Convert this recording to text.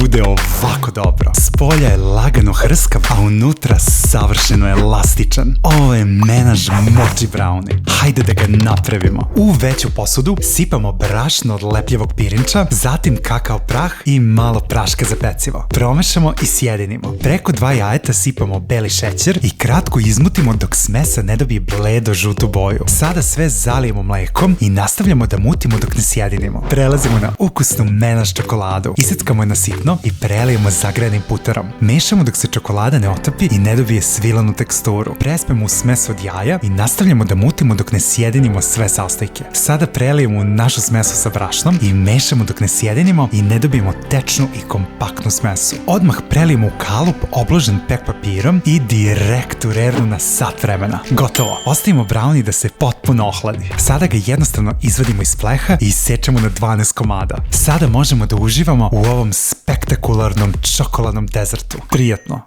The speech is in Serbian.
bude ovako dobro. Spolja je lagano hrskav, a unutra savršeno elastičan. Ovo je menaž mochi brownie. Hajde da ga napravimo. U veću posudu sipamo brašno od lepljivog pirinča, zatim kakao prah i malo praška za pecivo. Promešamo i sjedinimo. Preko 2 jajeta sipamo beli šećer i kratko izmutimo dok smesa ne dobije bledo žutu boju. Sada sve zalijemo mlekom i nastavljamo da mutimo dok ne sjedinimo. Prelazimo na ukusnu menaž čokoladu. Iseckamo je na sitno i prelijemo zagrejanim puterom. Mešamo dok se čokolada ne otopi i ne dobije svilanu teksturu. Prespemo u smes od jaja i nastavljamo da mutimo dok ne sjedinimo sve sastojke. Sada prelijemo u našu smesu sa brašnom i mešamo dok ne sjedinimo i ne dobijemo tečnu i kompaktnu smesu. Odmah prelijemo u kalup obložen pek papirom i direkt u rernu na sat vremena. Gotovo. Ostavimo brownie da se potpuno ohladi. Sada ga jednostavno izvadimo iz pleha i isečemo na 12 komada. Sada možemo da uživamo u ovom spektakularnom čokoladnom dezertu. Prijatno!